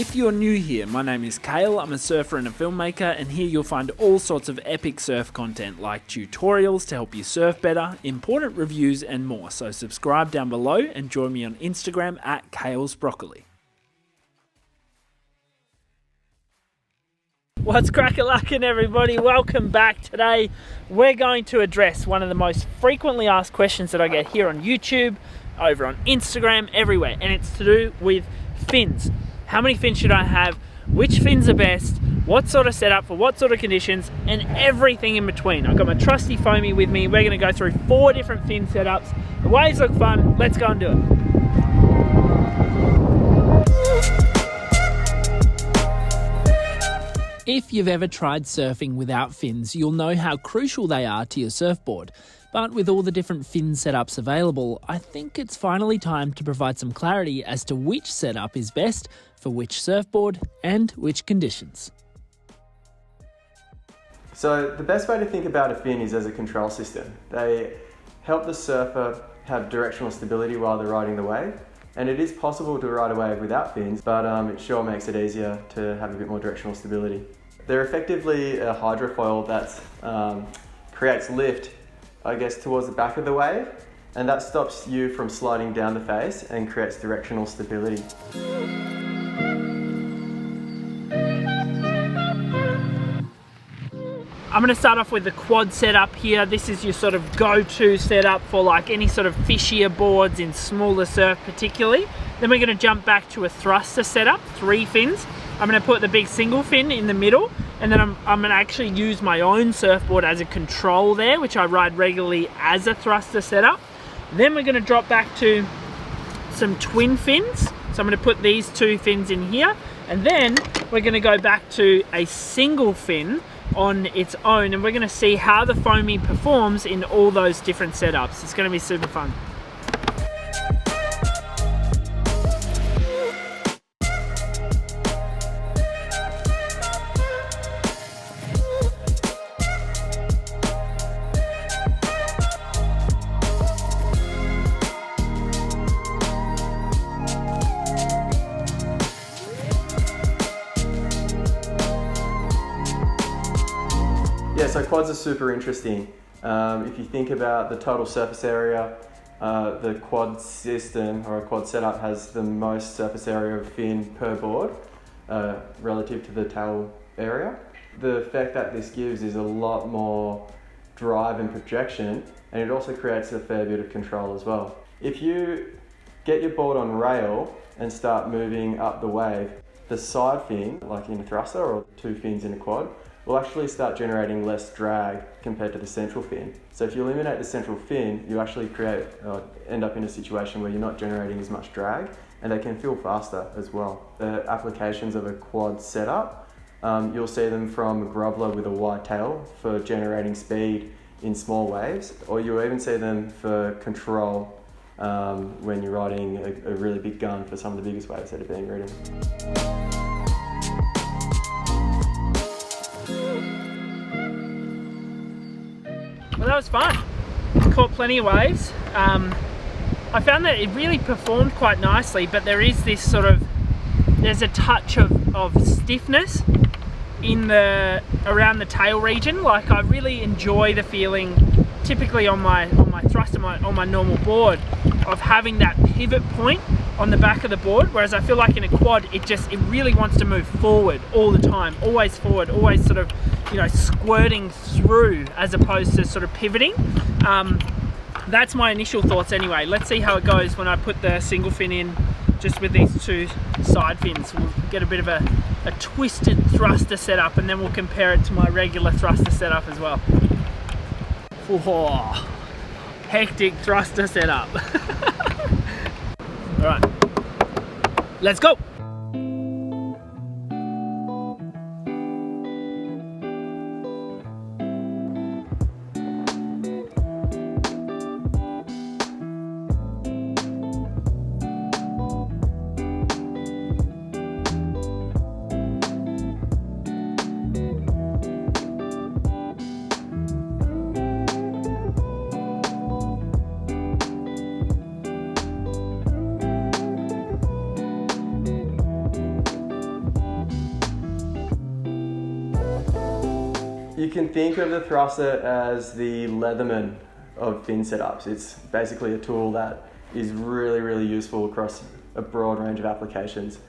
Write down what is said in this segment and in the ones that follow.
If you're new here, my name is Kale, I'm a surfer and a filmmaker, and here you'll find all sorts of epic surf content like tutorials to help you surf better, important reviews and more, so subscribe down below and join me on Instagram at Kale's Broccoli. What's crack-a-lackin' everybody? Welcome back. Today we're going to address one of the most frequently asked questions that I get here on YouTube, over on Instagram, everywhere, and it's to do with fins. How many fins should I have? Which fins are best? What sort of setup for what sort of conditions? And everything in between. I've got my trusty foamy with me. We're going to go through 4 different fin setups. The waves look fun. Let's go and do it. If you've ever tried surfing without fins, you'll know how crucial they are to your surfboard. But with all the different fin setups available, I think it's finally time to provide some clarity as to which setup is best for which surfboard and which conditions. So the best way to think about a fin is as a control system. They help the surfer have directional stability while they're riding the wave. And it is possible to ride a wave without fins, but it sure makes it easier to have a bit more directional stability. They're effectively a hydrofoil that creates lift, I guess, towards the back of the wave, and that stops you from sliding down the face and creates directional stability. I'm going to start off with the quad setup here. This is your sort of go-to setup for like any sort of fishier boards in smaller surf particularly. Then we're going to jump back to a thruster setup, 3 fins. I'm going to put the big single fin in the middle, and then I'm going to actually use my own surfboard as a control there, which I ride regularly as a thruster setup. Then we're going to drop back to some twin fins. So I'm going to put these 2 fins in here, and then we're going to go back to a single fin on its own, and we're going to see how the foamy performs in all those different setups. It's going to be super fun. Yeah, so quads are super interesting. If you think about the total surface area, the quad system or a quad setup has the most surface area of fin per board relative to the tail area. The effect that this gives is a lot more drive and projection, and it also creates a fair bit of control as well. If you get your board on rail and start moving up the wave, the side fin, like in a thruster or 2 fins in a quad, will actually start generating less drag compared to the central fin. So if you eliminate the central fin, you actually end up in a situation where you're not generating as much drag, and they can feel faster as well. The applications of a quad setup, you'll see them from a groveler with a wide tail for generating speed in small waves, or you'll even see them for control when you're riding a really big gun for some of the biggest waves that are being ridden. Well, that was fun. Caught plenty of waves. I found that it really performed quite nicely, but there is this there's a touch of stiffness around the tail region. Like, I really enjoy the feeling, typically on my thruster, on my normal board, of having that pivot point on the back of the board, whereas I feel like in a quad it really wants to move forward all the time, always forward, always sort of, squirting through as opposed to sort of pivoting. That's my initial thoughts anyway. Let's see how it goes when I put the single fin in just with these 2 side fins. We'll get a bit of a twisted thruster setup, and then we'll compare it to my regular thruster setup as well. Whoa, hectic thruster setup. All right, let's go. You can think of the thruster as the Leatherman of fin setups. It's basically a tool that is really useful across a broad range of applications.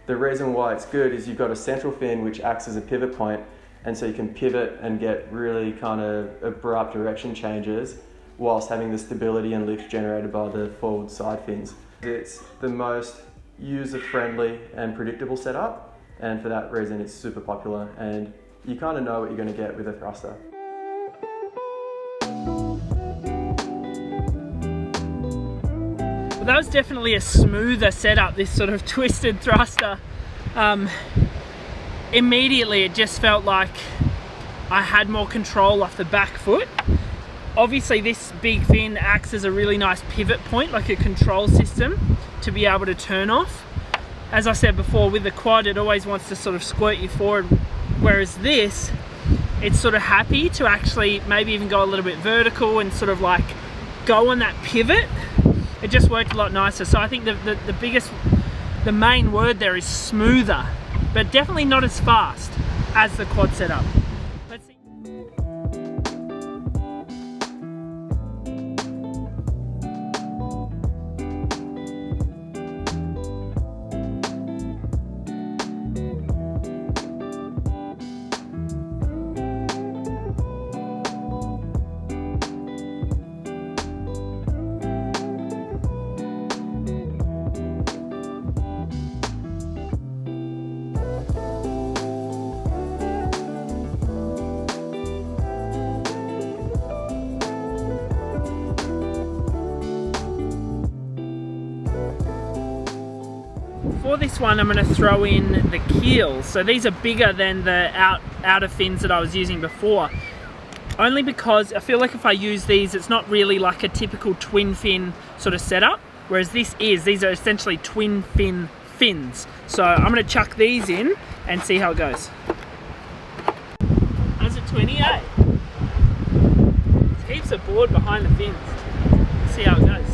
The reason why it's good is you've got a central fin which acts as a pivot point, and so you can pivot and get really kind of abrupt direction changes whilst having the stability and lift generated by the forward side fins. It's the most user-friendly and predictable setup, and for that reason it's super popular, and you kind of know what you're going to get with a thruster. Well, that was definitely a smoother setup, this sort of twisted thruster. Immediately it just felt like I had more control off the back foot. Obviously this big fin acts as a really nice pivot point, like a control system to be able to turn off. As I said before, with the quad it always wants to sort of squirt you forward, whereas this, it's sort of happy to actually maybe even go a little bit vertical and sort of like go on that pivot. It just worked a lot nicer. So I think the main word there is smoother, but definitely not as fast as the quad setup. Let's see. For this one I'm going to throw in the Keel. So these are bigger than the outer fins that I was using before. Only because I feel like if I use these, it's not really like a typical twin fin sort of setup. Whereas these are essentially twin fin fins. So I'm going to chuck these in and see how it goes. As a 28. It keeps the board behind the fins. Let's see how it goes.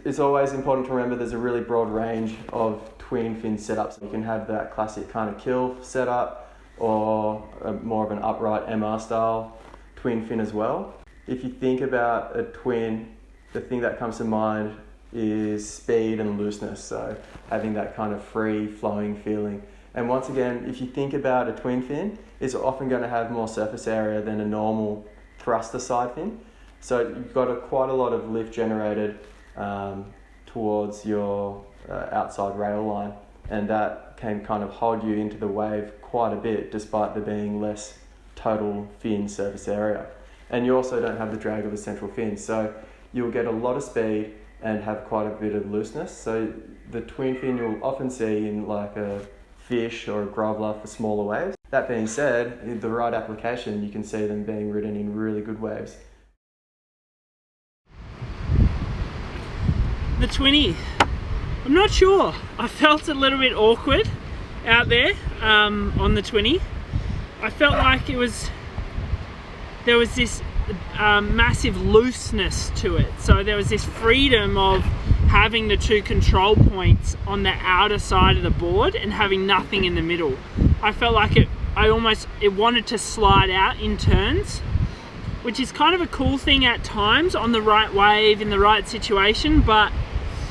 It's always important to remember there's a really broad range of twin fin setups. You can have that classic kind of Keel setup or more of an upright MR style twin fin as well. If you think about a twin, the thing that comes to mind is speed and looseness, so having that kind of free flowing feeling. And once again, if you think about a twin fin, it's often going to have more surface area than a normal thruster side fin. So you've got quite a lot of lift generated towards your outside rail line, and that can kind of hold you into the wave quite a bit despite there being less total fin surface area. And you also don't have the drag of the central fin, so you'll get a lot of speed and have quite a bit of looseness. So the twin fin you'll often see in like a fish or a groveler for smaller waves. That being said, in the right application you can see them being ridden in really good waves. The 20, I'm not sure. I felt a little bit awkward out there on the 20. I felt like there was this massive looseness to it. So there was this freedom of having the two control points on the outer side of the board and having nothing in the middle. I felt like it wanted to slide out in turns, which is kind of a cool thing at times on the right wave in the right situation, but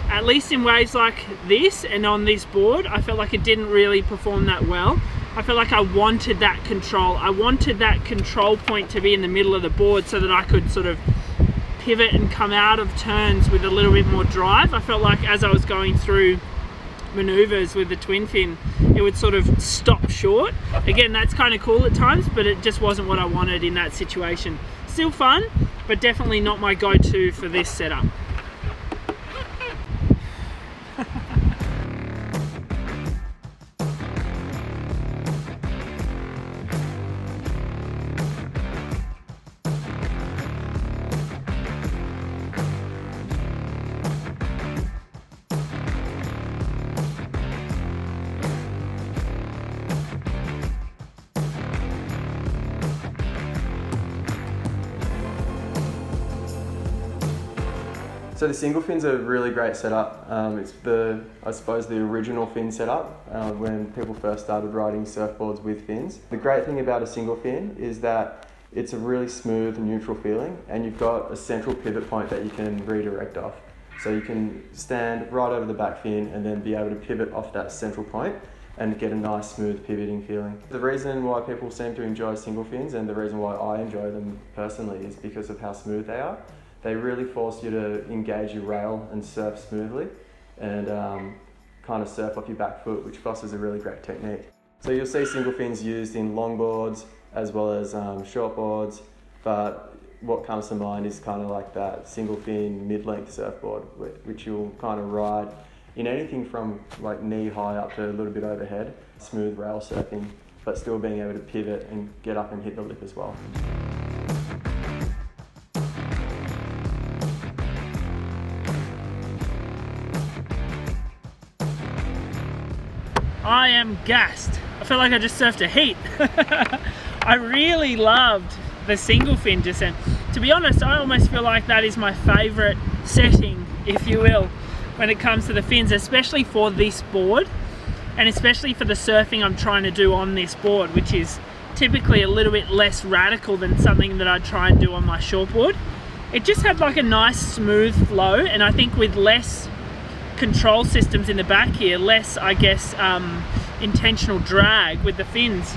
at least in waves like this and on this board, I felt like it didn't really perform that well. I felt like I wanted that control. I wanted that control point to be in the middle of the board so that I could sort of pivot and come out of turns with a little bit more drive. I felt like as I was going through maneuvers with the twin fin, it would sort of stop short. Again, that's kind of cool at times, but it just wasn't what I wanted in that situation. Still fun, but definitely not my go-to for this setup. So the single fin's a really great setup. It's I suppose the original fin setup when people first started riding surfboards with fins. The great thing about a single fin is that it's a really smooth, neutral feeling, and you've got a central pivot point that you can redirect off. So you can stand right over the back fin and then be able to pivot off that central point and get a nice, smooth pivoting feeling. The reason why people seem to enjoy single fins, and the reason why I enjoy them personally, is because of how smooth they are. They really force you to engage your rail and surf smoothly and kind of surf off your back foot, which fosters a really great technique. So you'll see single fins used in longboards as well as shortboards, but what comes to mind is kind of like that single fin mid-length surfboard, which you'll kind of ride in anything from like knee high up to a little bit overhead, smooth rail surfing, but still being able to pivot and get up and hit the lip as well. I am gassed. I feel like I just surfed a heat. I really loved the single fin descent. To be honest, I almost feel like that is my favorite setting, if you will, when it comes to the fins, especially for this board, and especially for the surfing I'm trying to do on this board, which is typically a little bit less radical than something that I try and do on my shortboard. It just had like a nice smooth flow, and I think with less control systems in the back here, less, I guess, intentional drag with the fins,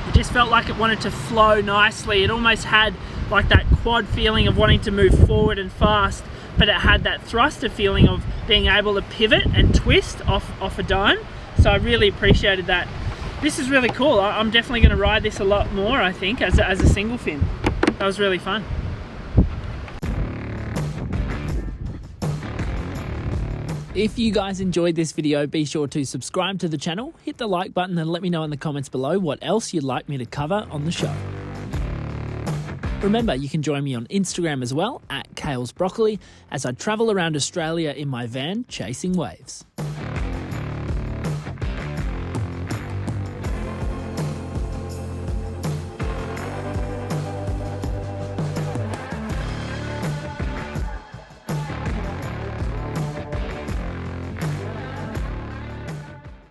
it just felt like it wanted to flow nicely. It almost had like that quad feeling of wanting to move forward and fast, but it had that thruster feeling of being able to pivot and twist off a dime. So I really appreciated that. This is really cool. I'm definitely going to ride this a lot more, I think, as a single fin. That was really fun. If you guys enjoyed this video, be sure to subscribe to the channel, hit the like button, and let me know in the comments below what else you'd like me to cover on the show. Remember, you can join me on Instagram as well, @Kale's Broccoli, as I travel around Australia in my van chasing waves.